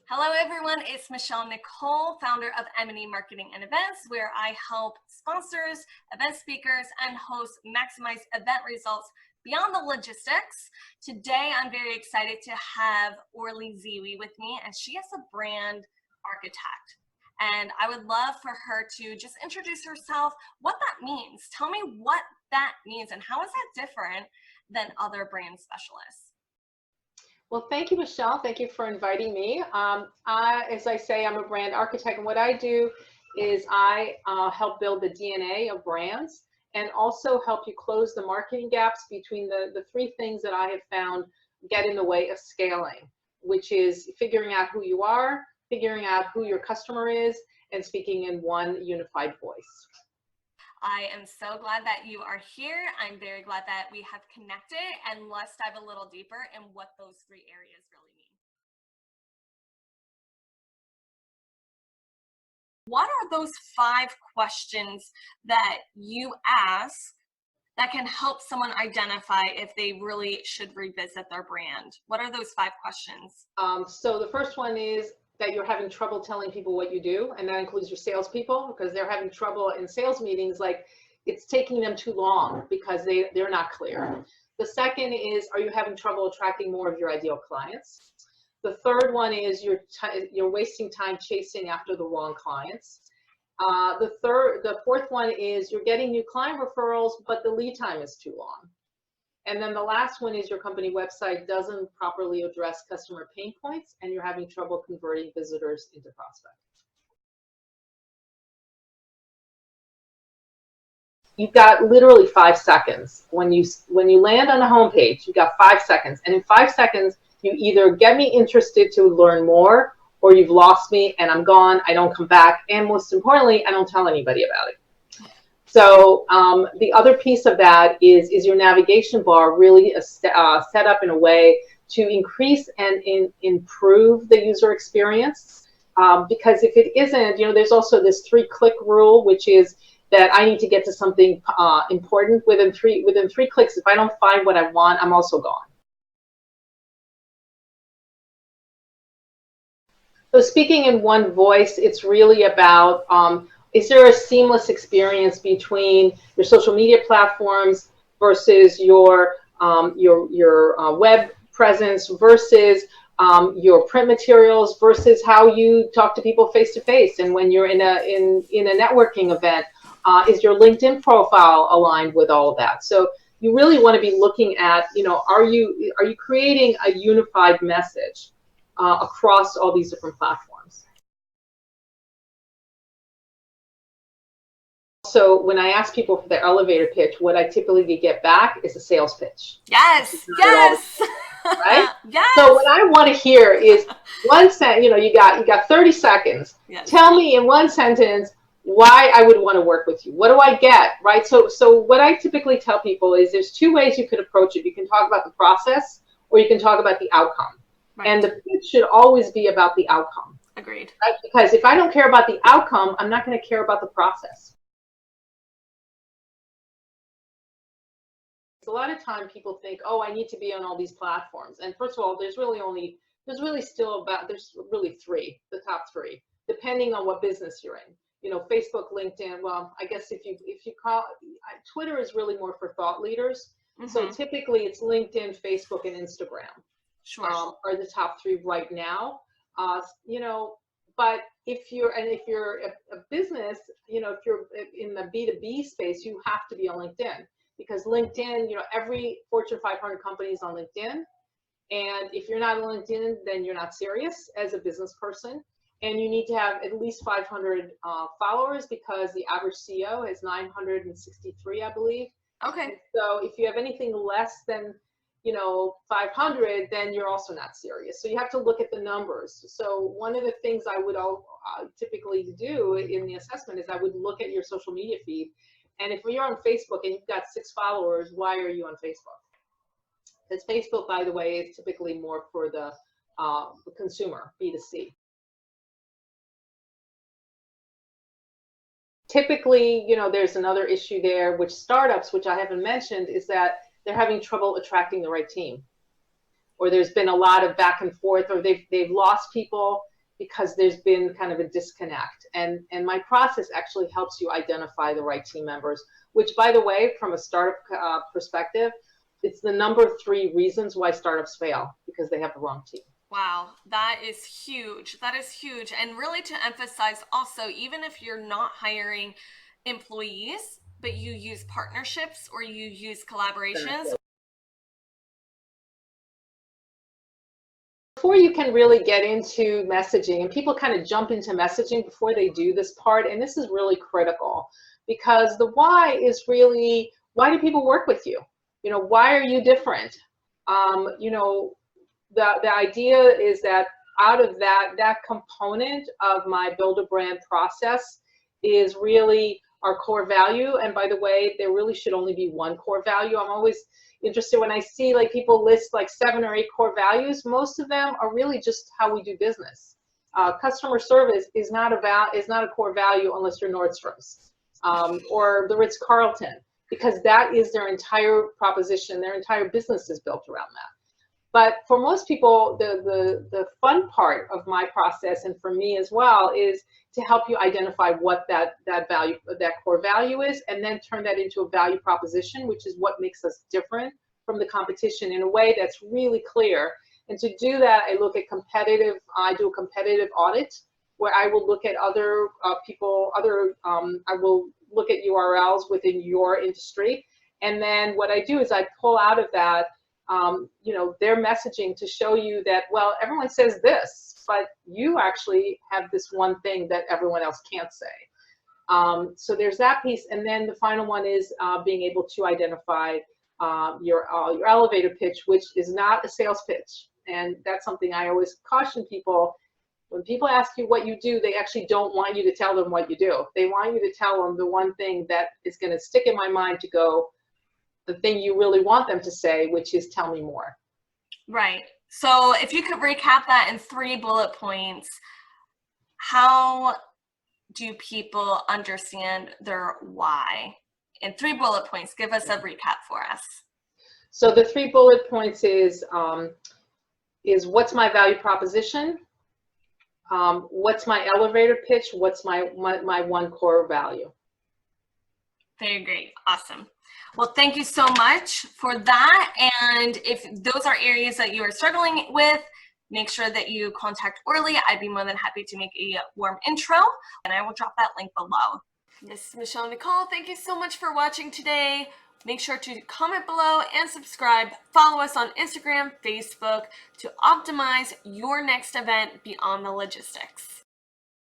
Hello, everyone. It's Michelle Nicole, founder of M&E Marketing and Events, where I help sponsors, event speakers, and hosts maximize event results beyond the logistics. Today, I'm very excited to have Orly Zeewy with me, and she is a brand architect. And I would love for her to just introduce herself, what that means. Tell me what that means and how is that different than other brand specialists? Well, thank you, Michelle. Thank you for inviting me. As I say, I'm a brand architect, and what I do is I help build the DNA of brands and also help you close the marketing gaps between the three things that I have found get in the way of scaling, which is figuring out who you are, figuring out who your customer is, and speaking in one unified voice. I am so glad that you are here. I'm very glad that we have connected, and let's dive a little deeper in what those three areas really mean. What are those 5 questions that you ask that can help someone identify if they really should revisit their brand? What are those 5 questions? So the first one is that you're having trouble telling people what you do, and that includes your salespeople, because they're having trouble in sales meetings, like it's taking them too long because they're not clear. The second is, are you having trouble attracting more of your ideal clients? The third one is you're wasting time chasing after the wrong clients. The fourth one is you're getting new client referrals, but the lead time is too long. And then the last one is your company website doesn't properly address customer pain points and you're having trouble converting visitors into prospects. You've got literally 5 seconds. When you land on a homepage, you've got 5 seconds. And in 5 seconds, you either get me interested to learn more, or you've lost me and I'm gone, I don't come back, and most importantly, I don't tell anybody about it. So the other piece of that is your navigation bar really set up in a way to increase and improve the user experience. Because if it isn't, there's also this 3-click rule, which is that I need to get to something important within three clicks. If I don't find what I want, I'm also gone. So speaking in one voice, it's really about is there a seamless experience between your social media platforms versus your web presence versus your print materials versus how you talk to people face to face, and when you're in a networking event, is your LinkedIn profile aligned with all of that? So you really want to be looking at, are you creating a unified message across all these different platforms? So when I ask people for their elevator pitch, what I typically get back is a sales pitch. Yes, yes. Right? Yes. So what I want to hear is one sentence, you got 30 seconds. Yes. Tell me in one sentence why I would want to work with you. What do I get, right? So what I typically tell people is there's 2 ways you could approach it. You can talk about the process or you can talk about the outcome. Right. And the pitch should always be about the outcome. Agreed. Right? Because if I don't care about the outcome, I'm not going to care about the process. A lot of time people think, oh, I need to be on all these platforms. And first of all, there's really 3, the top 3, depending on what business you're in. Facebook, LinkedIn. Well, I guess if you call Twitter is really more for thought leaders. Mm-hmm. So typically it's LinkedIn, Facebook, and Instagram. Sure. Are the top 3 right now. But if you're a business, if you're in the B2B space, you have to be on LinkedIn. Because LinkedIn, every Fortune 500 company is on LinkedIn. And if you're not on LinkedIn, then you're not serious as a business person. And you need to have at least 500 followers, because the average CEO has 963, I believe. Okay. And so if you have anything less than 500, then you're also not serious. So you have to look at the numbers. So one of the things I would typically do in the assessment is I would look at your social media feed. And if you're on Facebook and you've got 6 followers, why are you on Facebook? Because Facebook, by the way, is typically more for the consumer, B2C. Typically, there's another issue there, which startups, which I haven't mentioned, is that they're having trouble attracting the right team. Or there's been a lot of back and forth, or they've lost people because there's been kind of a disconnect. And my process actually helps you identify the right team members, which, by the way, from a startup perspective, it's the number 3 reasons why startups fail, because they have the wrong team. Wow, that is huge. That is huge. And really to emphasize also, even if you're not hiring employees, but you use partnerships or you use collaborations. Before you can really get into messaging, and people kind of jump into messaging before they do this part, and this is really critical, because the why is really, why do people work with you? You know, why are you different? You know, the idea is that out of that component of my build a brand process is really our core value. And by the way, there really should only be one core value. I'm always interested when I see like people list like 7 or 8 core values. Most of them are really just how we do business. Customer service is not a core value unless you're Nordstrom's or the Ritz-Carlton, because that is their entire proposition. Their entire business is built around that. But for most people, the fun part of my process, and for me as well, is to help you identify what that value, that core value is, and then turn that into a value proposition, which is what makes us different from the competition in a way that's really clear. And to do that, I do a competitive audit where I will look at other people, I will look at URLs within your industry. And then what I do is I pull out of that you know, their messaging to show you that, well, everyone says this, but you actually have this one thing that everyone else can't say. So there's that piece. And then the final one is being able to identify your elevator pitch, which is not a sales pitch. And that's something I always caution people. When people ask you what you do, they actually don't want you to tell them what you do. They want you to tell them the one thing that is going to stick in my mind to go, the thing you really want them to say, which is tell me more. Right. So if you could recap that in 3 bullet points, how do people understand their why? In 3 bullet points, give us a recap for us. So the 3 bullet points is what's my value proposition? What's my elevator pitch? What's my one core value? Very great. Awesome. Well, thank you so much for that. And if those are areas that you are struggling with, make sure that you contact Orly. I'd be more than happy to make a warm intro, and I will drop that link below. This is Michelle Nicole. Thank you so much for watching today. Make sure to comment below and subscribe. Follow us on Instagram, Facebook to optimize your next event beyond the logistics.